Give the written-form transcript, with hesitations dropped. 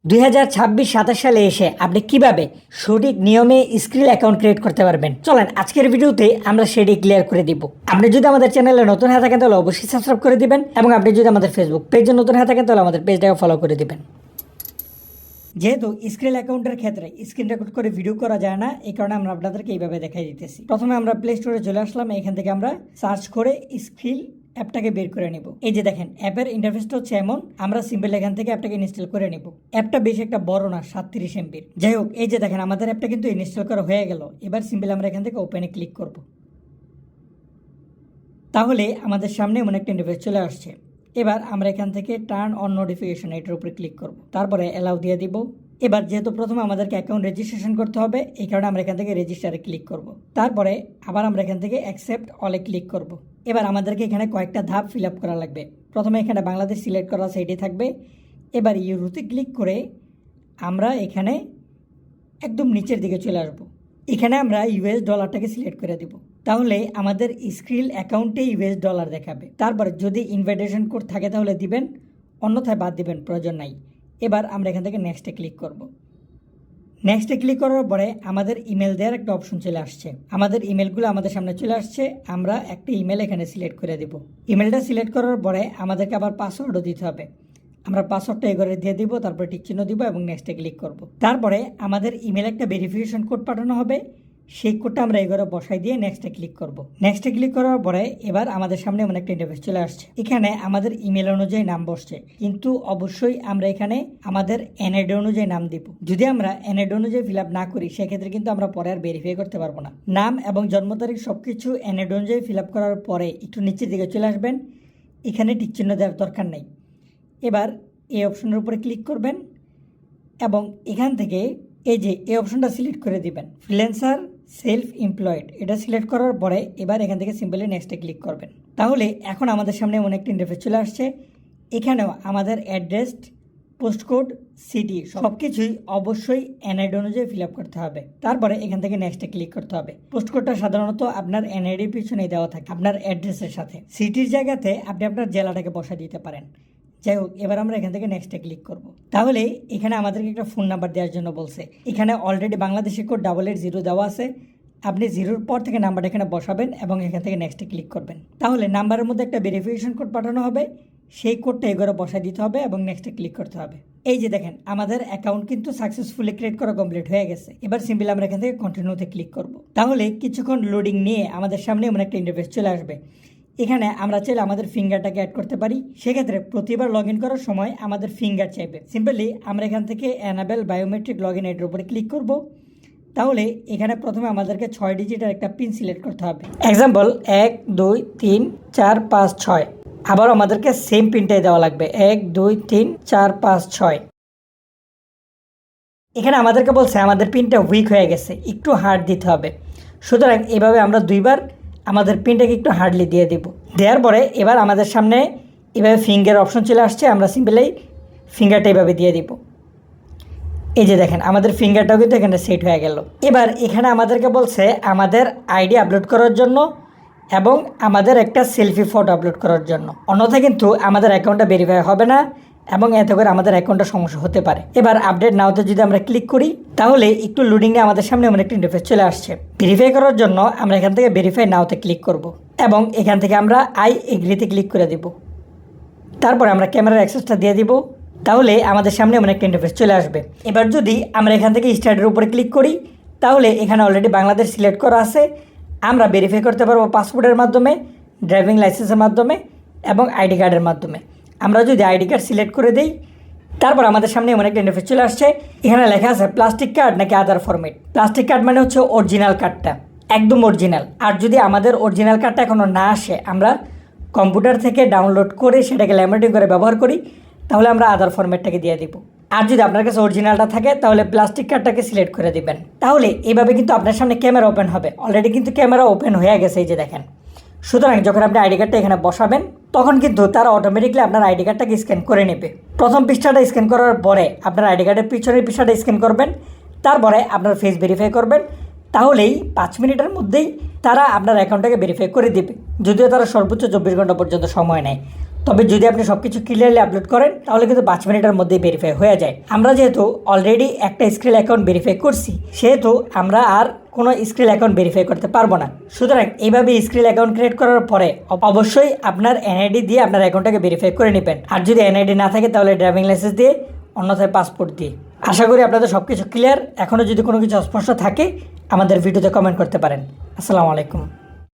2026-27 সালে এসে আপনি কিভাবে সঠিক নিয়মে স্কিল অ্যাকাউন্ট ক্রিয়েট করতে পারবেন চলেন আজকের ভিডিওতে আমরা সেটি ক্লিয়ার করে দিব। আপনি যদি আমাদের চ্যানেলে নতুন হয়ে থাকেন তাহলে অবশ্যই সাবস্ক্রাইব করে দিবেন এবং আপনি যদি আমাদের ফেসবুক পেজে নতুন হয়ে থাকেন তাহলে আমাদের পেজটাকে ফলো করে দিবেন। যেহেতু স্কিল অ্যাকাউন্টের ক্ষেত্রে স্ক্রিন রেকর্ড করে ভিডিও করা যায় না, এই কারণে আমরা আপনাদেরকে এইভাবে দেখাই দিতেছি। প্রথমে আমরা প্লে স্টোরে চলে আসলাম, এখান থেকে আমরা সার্চ করে স্কিল অ্যাপটাকে বের করে নেব। এই যে দেখেন অ্যাপের ইন্টারফেসটা হচ্ছে এমন, আমরা সিম্পল এখান থেকে অ্যাপটাকে ইনস্টল করে নেব। অ্যাপটা বেশি একটা বড় না, 37 MB। যাই হোক, এই যে দেখেন আমাদের অ্যাপটা কিন্তু ইনস্টল করা হয়ে গেল। এবার সিম্পল আমরা এখান থেকে ওপেনে ক্লিক করব। তাহলে আমাদের সামনে এমন একটা ইন্টারফেস চলে আসছে। এবার আমরা এখান থেকে টার্ন অন নোটিফিকেশন এটার উপরে ক্লিক করব, তারপরে অ্যালাউ দিয়ে দিব। এবার যেহেতু প্রথমে আমাদেরকে অ্যাকাউন্ট রেজিস্ট্রেশন করতে হবে, এই কারণে আমরা এখান থেকে রেজিস্টারে ক্লিক করব। তারপরে আবার আমরা এখান থেকে অ্যাকসেপ্ট অলে ক্লিক করব। এবার আমাদেরকে এখানে কয়েকটা ধাপ ফিল আপ করা লাগবে। প্রথমে এখানে বাংলাদেশ সিলেক্ট করা আছে, এটি থাকবে। এবার ইউরোতে ক্লিক করে আমরা এখানে একদম নিচের দিকে চলে আসব। এখানে আমরা US ডলারটাকে সিলেক্ট করে দিব। তাহলে আমাদের স্কিল অ্যাকাউন্টে US ডলার দেখাবে। তারপরে যদি ইনভাইটেশন কোড থাকে তাহলে দিবেন, অন্যথায় বাদ দিবেন, প্রয়োজন নাই। এবার আমরা এখান থেকে নেক্সটে ক্লিক করব। নেক্সটে ক্লিক করার পরে আমাদের ইমেল দেওয়ার একটা অপশন চলে আসছে। আমাদের ইমেলগুলো আমাদের সামনে চলে আসছে। আমরা একটা ইমেল এখানে সিলেক্ট করে দেব। ইমেলটা সিলেক্ট করার পরে আমাদেরকে আবার পাসওয়ার্ডও দিতে হবে। আমরা পাসওয়ার্ডটা এগোরে দিয়ে দিব, তারপরে টিক চিহ্ন দিব এবং নেক্সটে ক্লিক করব। তারপরে আমাদের ইমেল একটা ভেরিফিকেশন কোড পাঠানো হবে, সেই কোডটা আমরা এগোরে বসাই দিয়ে নেক্সটে ক্লিক করব। নেক্সটে ক্লিক করার পরে এবার আমাদের সামনে এমন একটা ইন্টারফেস চলে আসছে। এখানে আমাদের ইমেল অনুযায়ী নাম বসছে, কিন্তু অবশ্যই আমরা এখানে আমাদের এনআইডি অনুযায়ী নাম দিব। যদি আমরা এনআইডি অনুযায়ী ফিল আপ না করি সেক্ষেত্রে কিন্তু আমরা পরে আর ভেরিফাই করতে পারবো না। নাম এবং জন্ম তারিখ সবকিছু এনআইডি অনুযায়ী ফিল আপ করার পরে একটু নিচের দিকে চলে আসবেন। এখানে টিক চিহ্ন দেওয়ার দরকার নেই। এবার এই অপশনের উপরে ক্লিক করবেন এবং এখান থেকে এই যে এই অপশনটা সিলেক্ট করে দিবেন, ফ্রিল্যান্সার সেলফ এমপ্লয়েড, এটা সিলেক্ট করার পরে এবার এখান থেকে সিম্পলি নেক্সটে ক্লিক করবেন। তাহলে এখন আমাদের সামনে এমন একটা ইন্টারফেস চলে আসছে। এখানেও আমাদের অ্যাড্রেস, পোস্টকোড, সিটি সব কিছুই অবশ্যই এনআইডি অনুযায়ী ফিল আপ করতে হবে। তারপরে এখান থেকে নেক্সটে ক্লিক করতে হবে। পোস্টকোডটা সাধারণত আপনার এনআইডির পিছনেই দেওয়া থাকে আপনার অ্যাড্রেসের সাথে। সিটির জায়গাতে আপনি আপনার জেলাটাকে বসা দিতে পারেন। যাই হোক, এবার আমরা এখান থেকে নেক্সটে ক্লিক করব। তাহলে এখানে আমাদেরকে একটা ফোন নাম্বার দেওয়ার জন্য বলছে। এখানে অলরেডি বাংলাদেশি কোড 8880 দেওয়া আছে। আপনি 0-র পর থেকে নাম্বারটা এখানে বসাবেন এবং এখান থেকে নেক্সটে ক্লিক করবেন। তাহলে নাম্বারের মধ্যে একটা ভেরিফিকেশন কোড পাঠানো হবে, সেই কোডটা এগোরে বসায় দিতে হবে এবং নেক্সটে ক্লিক করতে হবে। এই যে দেখেন আমাদের অ্যাকাউন্ট কিন্তু সাকসেসফুলি ক্রিয়েট করা কমপ্লিট হয়ে গেছে। এবার সিম্পলি আমরা এখান থেকে কন্টিনিউতে ক্লিক করব। তাহলে কিছুক্ষণ লোডিং নিয়ে আমাদের সামনে এমন একটা ইন্টারফেস চলে আসবে। এখানে আমরা চাইলে আমাদের ফিঙ্গারটাকে অ্যাড করতে পারি। সেক্ষেত্রে প্রতিবার লগ ইন করার সময় আমাদের ফিঙ্গার চাইবে। সিম্পলি আমরা এখান থেকে অ্যানাবেল বায়োমেট্রিক লগ ইন এর উপরে ক্লিক করব। তাহলে এখানে প্রথমে আমাদেরকে 6 ডিজিটের একটা পিন সিলেক্ট করতে হবে। এক্সাম্পল 1 2 3 4 5 6। আবার আমাদেরকে সেম পিনটাই দেওয়া লাগবে, 1 2 3 4 5 6। এখানে আমাদেরকে বলছে আমাদের পিনটা উইক হয়ে গেছে, একটু হার্ড দিতে হবে। সুতরাং এভাবে আমরা দুইবার আমাদের পিনটাকে একটু হার্ডলি দিয়ে দেব। দেওয়ার পরে এবার আমাদের সামনে এভাবে ফিঙ্গার অপশন চলে আসছে। আমরা সিম্পলি ফিঙ্গারটা এভাবে দিয়ে দিব। এই যে দেখেন আমাদের ফিঙ্গারটাও কিন্তু এখানে সেট হয়ে গেল। এবার এখানে আমাদেরকে বলছে আমাদের আইডি আপলোড করার জন্য এবং আমাদের একটা সেলফি ফটো আপলোড করার জন্য, অন্যথায় কিন্তু আমাদের অ্যাকাউন্টটা ভেরিফাই হবে না এবং এতে করে আমাদের অ্যাকাউন্টটা সমস্যা হতে পারে। এবার আপডেট নাওতে যদি আমরা ক্লিক করি তাহলে একটু লোডিংয়ে আমাদের সামনে এমন একটা ইন্টারফেস চলে আসছে। ভেরিফাই করার জন্য আমরা এখান থেকে ভেরিফাই নাওতে ক্লিক করব এবং এখান থেকে আমরা আই এগ্রিতে ক্লিক করে দেব। তারপরে আমরা ক্যামেরার অ্যাক্সেসটা দিয়ে দিব। তাহলে আমাদের সামনে এমন একটা ইন্টারফেস চলে আসবে। এবার যদি আমরা এখান থেকে স্টার্টের উপরে ক্লিক করি তাহলে এখানে অলরেডি বাংলাদেশ সিলেক্ট করা আছে। আমরা ভেরিফাই করতে পারবো পাসপোর্টের মাধ্যমে, ড্রাইভিং লাইসেন্সের মাধ্যমে এবং আইডি কার্ডের মাধ্যমে। আমরা যদি আইডি কার্ড সিলেক্ট করে দিই তারপর আমাদের সামনে এমন একটা ইন্টারফেস চলে আসছে। এখানে লেখা আছে প্লাস্টিক কার্ড নাকি আদার ফরম্যাট। প্লাস্টিক কার্ড মানে হচ্ছে অরিজিনাল কার্ডটা, একদম অরিজিনাল। আর যদি আমাদের অরিজিনাল কার্ডটা এখনও না আসে, আমরা কম্পিউটার থেকে ডাউনলোড করে সেটাকে ল্যামিনেটিং করে ব্যবহার করি, তাহলে আমরা আদার ফরম্যাটটাকে দিয়ে দিব। আর যদি আপনার কাছে অরিজিনালটা থাকে তাহলে প্লাস্টিক কার্ডটাকে সিলেক্ট করে দিবেন। তাহলে এইভাবে কিন্তু আপনার সামনে ক্যামেরা ওপেন হবে। অলরেডি কিন্তু ক্যামেরা ওপেন হয়ে গেছে, এই যে দেখেন। সুতরাং যখন আপনি আইডি কার্ডটা এখানে বসাবেন তখন কিন্তু তারা অটোমেটিকলি আপনার আইডি কার্ডটাকে স্ক্যান করে নেবে। প্রথম পৃষ্ঠাটা স্ক্যান করার পরে আপনার আইডি কার্ডের পিছনের পৃষ্ঠাটা স্ক্যান করবেন, তারপরে আপনার ফেস ভেরিফাই করবেন। তাহলেই 5 মিনিটের মধ্যেই তারা আপনার অ্যাকাউন্টটাকে ভেরিফাই করে দেবে। যদিও তারা সর্বোচ্চ 24 ঘন্টা পর্যন্ত সময় নেয়। তবে যদি আপনি সব কিছু ক্লিয়ারলি আপলোড করেন তাহলে কিন্তু 5 মিনিটের মধ্যেই ভেরিফাই হয়ে যায়। আমরা যেহেতু অলরেডি একটা স্ক্রিল অ্যাকাউন্ট ভেরিফাই করছি, সেহেতু আমরা আর কোনো স্ক্রিল অ্যাকাউন্ট ভেরিফাই করতে পারবো না। সুতরাং এইভাবে স্ক্রিল অ্যাকাউন্ট ক্রিয়েট করার পরে অবশ্যই আপনার এনআইডি দিয়ে আপনার অ্যাকাউন্টটাকে ভেরিফাই করে নেবেন। আর যদি এনআইডি না থাকে তাহলে ড্রাইভিং লাইসেন্স দিয়ে, অন্যথায় পাসপোর্ট দিয়ে। আশা করি আপনাদের সব কিছু ক্লিয়ার। এখনও যদি কোনো কিছু অস্পষ্ট থাকে আমাদের ভিডিওতে কমেন্ট করতে পারেন। আসসালামু আলাইকুম।